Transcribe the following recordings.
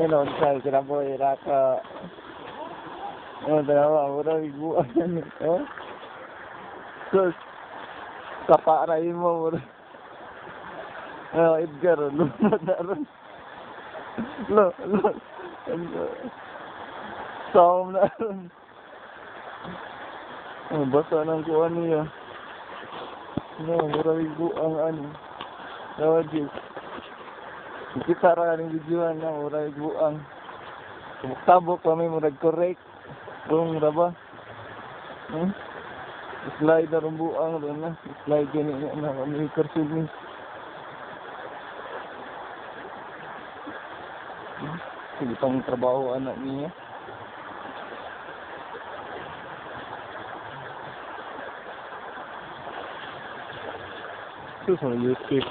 Non sai, se la puoi racca. Oh, dalawa, mura biguan yan. Oh. Sus, kaparain mo, mura. Oh, Edgar, lunod na rin. Lo. Saom na rin. Oh, basa ng kuwan niya. No, mura biguan ano. Dawa, Jis. Kita rin videoan na, mura biguan. Sabok kami, mura correct. Kung raba. Slide na rumbuang doon na. Slide yun na kami karsul ni. Sige pang trabaho anak niya. Sus, ang YouTube.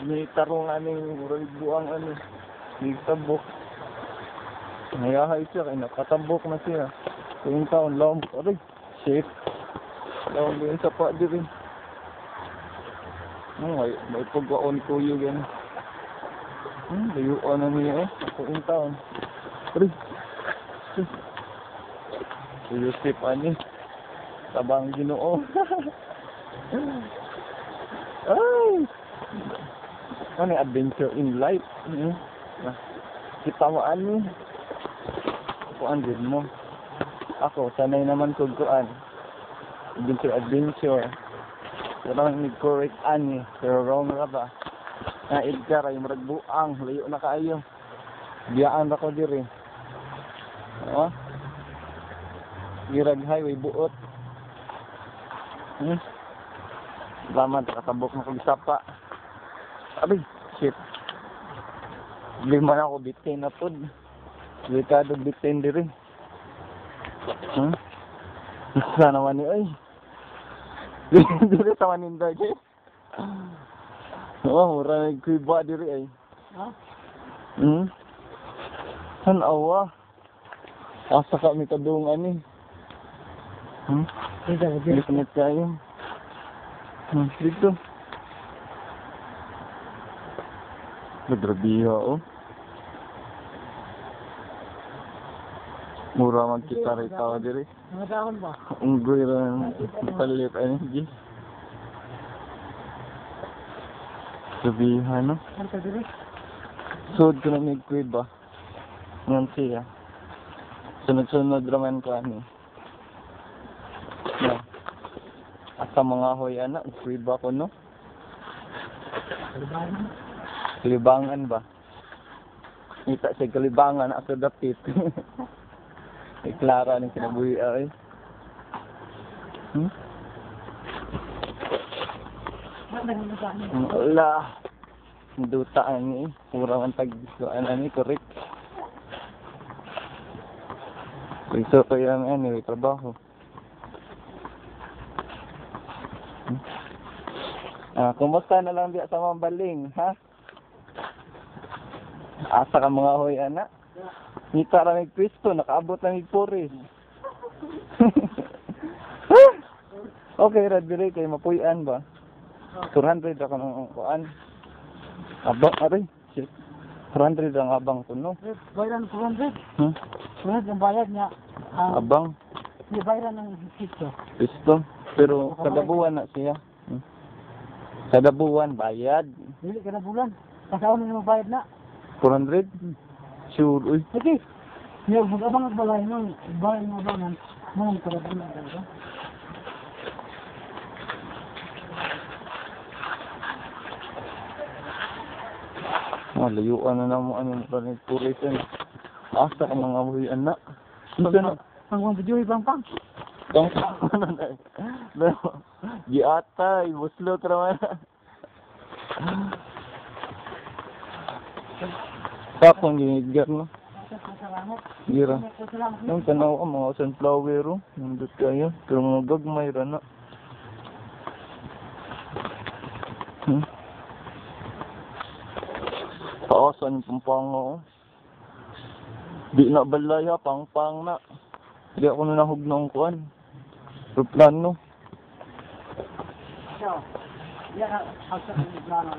May tarong aming murag buang ano. Nagtabok. Nayahay siya kaya nakatabok na siya. Kung taon lang. Aray, shit. Lang din sa pa din. May pagwaon kuyo gan. Layuan na niya kung taon. Aray. Yusip ani. Tabang Ginoo. Ay. Ano adventure in life? Kita mo ani. Kuan din mo. Ako, sanay naman ko kuan. Adventure. Pero nag-correct ani. Pero wrong ra ba? Na Edgar ay maragbuang. Layo na kaayo. Biyaan ako diri. Oo. Girag highway buot. Salamat, katabok na kong sapa. Abay, shit. Lima na ako bitin na pod. Delikado bitin diri. Sa naman ni ay. Diri sa maninda kay. Oh, mura nagkuiba diri ay. Ha? Awa. Asa kami kadungan ni. Dito kayo. Dito. Nagrabiha oh. Mura magkita rin tao diri. Mga dahon ba? Unggoy rin palit energy. Sabihan no? Ano ka diri? Sud ko na nagkuid ba? Ngayon siya. Sunod-sunod raman ko ani. Yeah. Asa mga hoy anak, kuid ba ko no? Kalibangan ba? Kita sa kalibangan ako dapit. Iklara ng kinabuhi ay. Wala. Dutaan ni. Mura man tag-isuan ani, correct. Iso ko yan anyway, trabaho. Kumusta na lang diya sa Mambaling, ha? Asa ka mga hoy anak? Ngita ra mig Kristo, nakaabot na mig Puris. Okay, red dire kay mapuy-an ba? 400 ra kanang kuan. Abang ari, shit. 400 ang abang kuno. Bayaran 400. Sunod ang bayad niya. Abang. Hindi bayaran ng Kristo. Pero kada buwan na siya. Kada buwan bayad. Dili kada bulan. Kasaon na mo bayad na. 400? Sure, uy. Okay. Yo, mag-abang ang balay nung bayad mo ba nang mong kada bulan talaga. Layuan na mo ano rin purisan. Asa ka mga huy anak. Ang mga video ibang pang. Kang ano na. Giata, ibuslo traman. Tapong ginigyan no. Gira. Nung tanaw ang mga sunflower oh. Nandot kayo. Pero mga gagmay ra na. Taasan yung pampango oh. Di na balay ha, pang-pang na. Di ako na nahug ng kuan. Aeroplano. So, yan ang plano.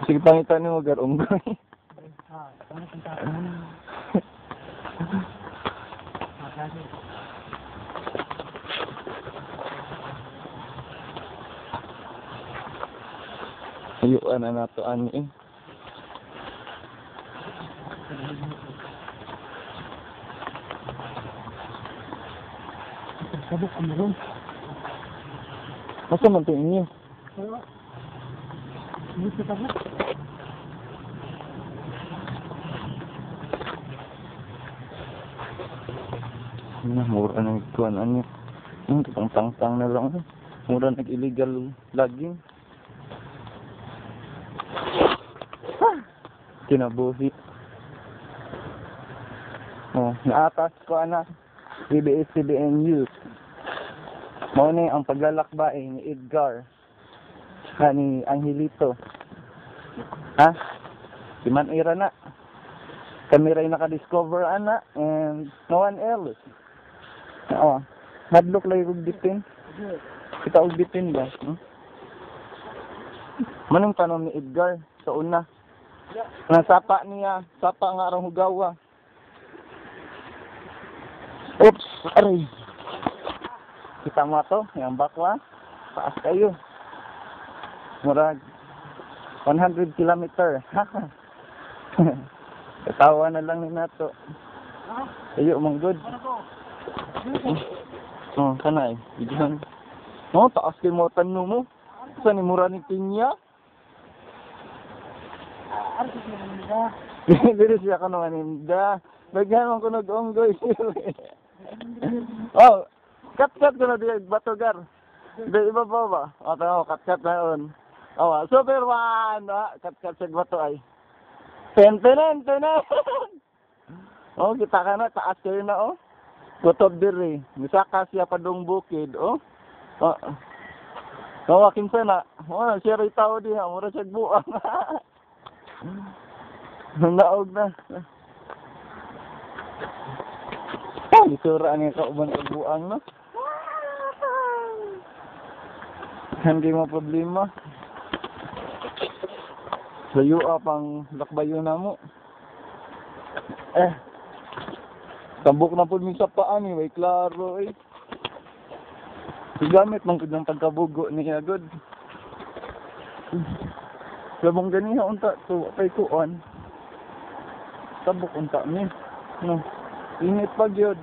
Sige, pangitan mo, garunggoy. Ano kung tayo? Kasi. Ayuan na nato ani eh. Sabok ang meron. Masa man to inyo? Pero, hindi sa tabok. Mura na ikuan ano. Tang-tang na lang. Mura nag-illegal logging. Kinabuhi. Oh, naatas ko ana. ABS-CBN News. Mao ni ang paglalakbay ni Edgar. Ni Angelito. Ha? Si Manira na. Kami rin naka-discover ana and no one else. Oo. Hadlock lang yung bitin. Kita og bitin ba? Manong tanong ni Edgar sa una. Nasapa niya, sapa nga arang hugawa. Oops, aray. Kita mo to, yung bakwa. Taas kayo. Murag 100 kilometer. Katawa na lang ni nato. Ayo, manggod. Oh, kanay. Idihan. Oh, taas kay mo tanong mo. Saan ni mura ni Tinya? Dili siya ka naman hinda. Bagyan mo ko nag-onggoy. Oh, cut-cut ko na diya, batogar. Di iba pa ba? O, tama, cut-cut na yun. Oh, super one! Cut-cut sa bato ay. Tenen! Oh, kita ka na, taas kayo na, oh. Kutob diri. Misaka siya padong bukid, oh. Oh. Kawakin sa na. Oh, siya rin tao diha. Mura siya buang. Naog na. Isura niya kauban ang buang, no? Hindi mo problema. Layo pang lakbayo na mo. Tambok na po minsan paan eh. May klaro eh. Gamit mong kudang pagkabugo niya agad. Labong ganiha unta to kay kuan. Tabok unta ni. No. Init pa gyud.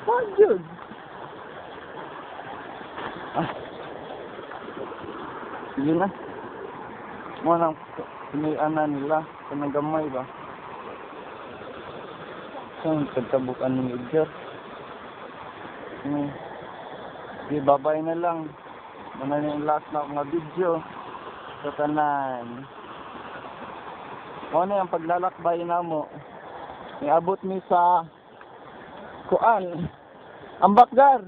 Pa gyud. Sige na. Mo nang pinianan nila kanang gamay ba. Saan pagtabukan ni Edgar? Di babay na lang. Ano na yung last na mga video. Sa tanan. Ano yung paglalakbay na mo? Iabot mi sa kuan. Ambakgar.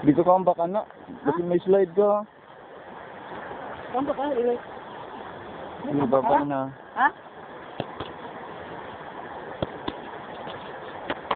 Dito ka ambak na. Kasi may slide ka. Ambak ka, ilay. Di babay na. Ha?